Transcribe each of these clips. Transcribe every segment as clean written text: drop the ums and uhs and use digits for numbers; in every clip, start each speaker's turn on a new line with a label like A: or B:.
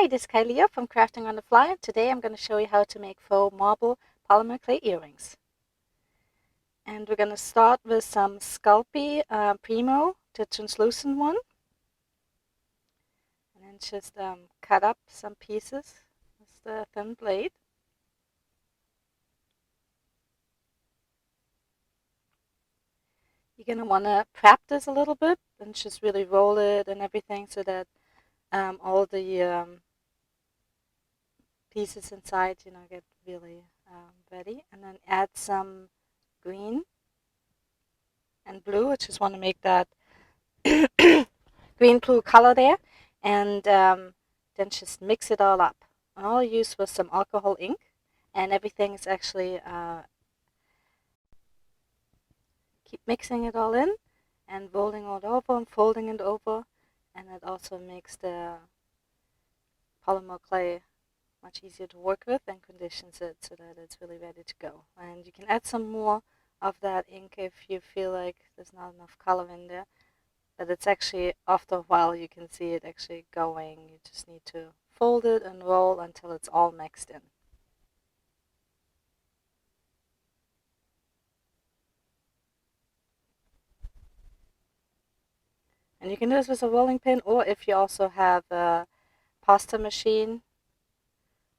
A: Hi, this is Kylie from Crafting on the Fly, and today I'm going to show you how to make faux marble polymer clay earrings. And we're going to start with some Sculpey Premo, the translucent one. And then just cut up some pieces with the thin blade. You're going to want to prep this a little bit and just really roll it and everything so that all the pieces inside, get really ready. And then add some green and blue. I just want to make that green blue color there, and then just mix it all up. And all I used was some alcohol ink, and everything is actually keep mixing it all in and rolling it over and folding it over, and it also makes the polymer clay much easier to work with and conditions it so that it's really ready to go. And you can add some more of that ink if you feel like there's not enough color in there. But it's actually, after a while, you can see it actually going. You just need to fold it and roll until it's all mixed in. And you can do this with a rolling pin, or if you also have a pasta machine,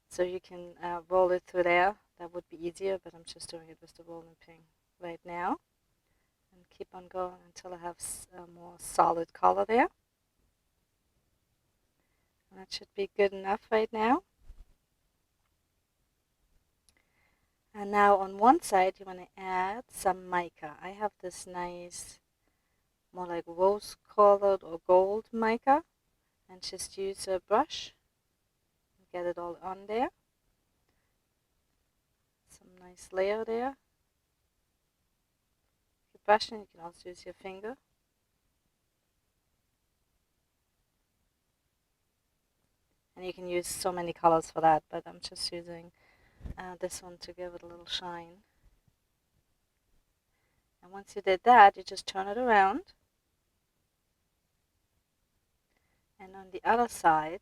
A: so you can roll it through there. That would be easier, but I'm just doing it with the rolling pin right now. And keep on going until I have a more solid color there. And that should be good enough right now. And now on one side, you want to add some mica. I have this nice, more like rose-colored or gold mica. And just use a brush and get it all on there. Some nice layer there. If you're brushing, you can also use your finger. And you can use so many colors for that, but I'm just using this one to give it a little shine. And once you did that, you just turn it around. And on the other side,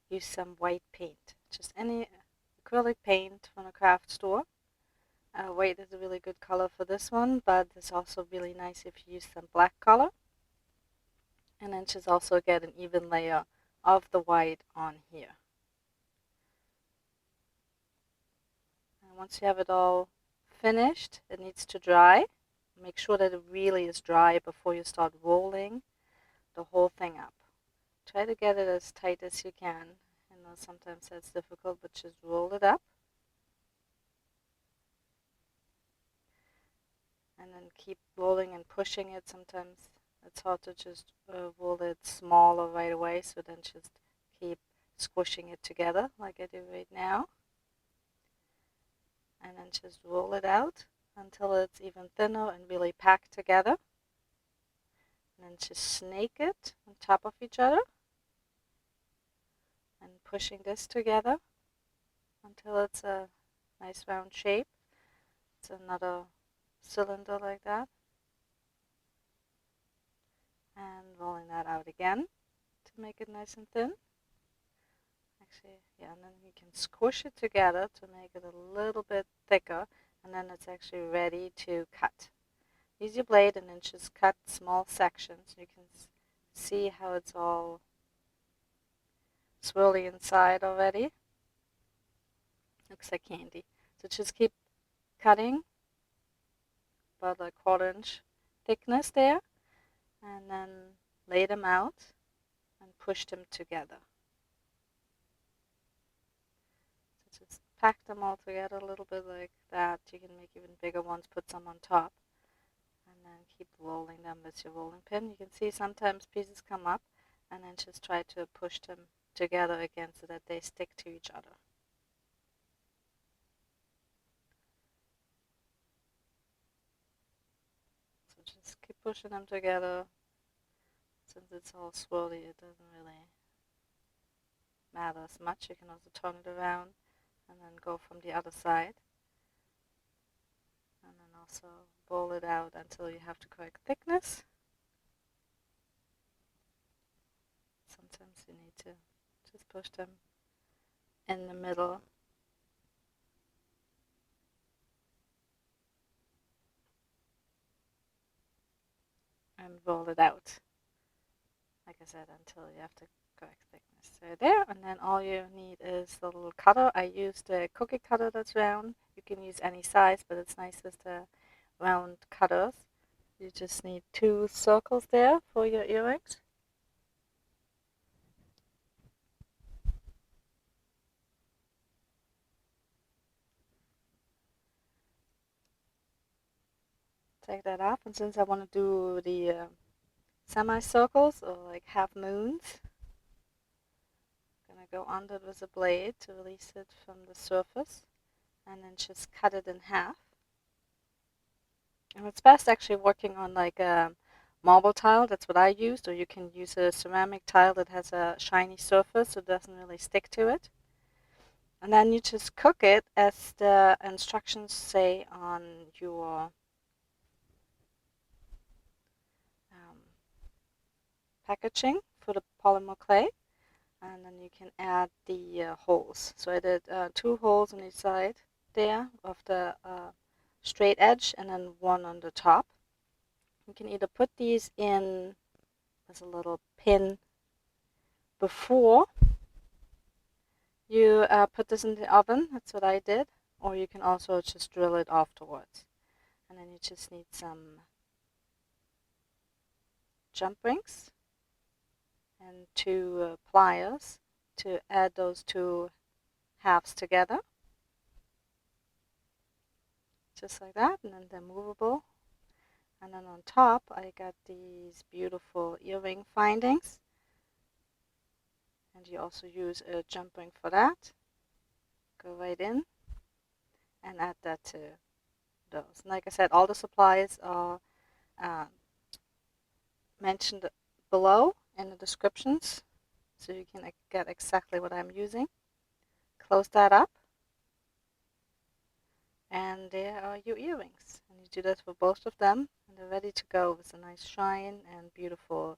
A: use some white paint. Just any acrylic paint from a craft store. White is a really good color for this one, but it's also really nice if you use some black color. And then just also get an even layer of the white on here. And once you have it all finished, it needs to dry. Make sure that it really is dry before you start rolling the whole thing up. Try to get it as tight as you can. I know sometimes that's difficult, but just roll it up. And then keep rolling and pushing it. Sometimes it's hard to just roll it smaller right away, so then just keep squishing it together like I do right now. And then just roll it out until it's even thinner and really packed together. And then just snake it on top of each other. And pushing this together until it's a nice round shape. It's another cylinder like that. And rolling that out again to make it nice and thin. Actually, yeah, and then you can squish it together to make it a little bit thicker, and then it's actually ready to cut. Use your blade and then just cut small sections. You can see how it's all swirly inside already. Looks like candy. So just keep cutting about a 1/4 inch thickness there, and then lay them out and push them together. So just pack them all together a little bit like that. You can make even bigger ones, put some on top, and then keep rolling them with your rolling pin. You can see sometimes pieces come up, and then just try to push them together again so that they stick to each other. So just keep pushing them together. Since it's all swirly, it doesn't really matter as much. You can also turn it around and then go from the other side. And then also roll it out until you have the correct thickness. Sometimes you need to just push them in the middle. And roll it out, like I said, until you have the correct thickness. So there, and then all you need is the little cutter. I used a cookie cutter that's round. You can use any size, but it's nice with the round cutters. You just need 2 circles there for your earrings. Take that off, and since I want to do the semicircles or like half moons, I'm gonna go under with a blade to release it from the surface, and then just cut it in half. And it's best actually working on like a marble tile. That's what I used, or you can use a ceramic tile that has a shiny surface so it doesn't really stick to it. And then you just cook it as the instructions say on your packaging for the polymer clay. And then you can add the holes. So I did 2 holes on each side there of the straight edge, and then 1 on the top. You can either put these in as a little pin before you put this in the oven. That's what I did. Or you can also just drill it afterwards. And then you just need some jump rings and 2 pliers to add those 2 halves together. Just like that, and then they're movable. And then on top I got these beautiful earring findings, and you also use a jump ring for that. Go right in and add that to those. And like I said, all the supplies are mentioned below in the descriptions, so you can get exactly what I'm using. Close that up, and there are your earrings. And you do that for both of them, and they're ready to go with a nice shine and beautiful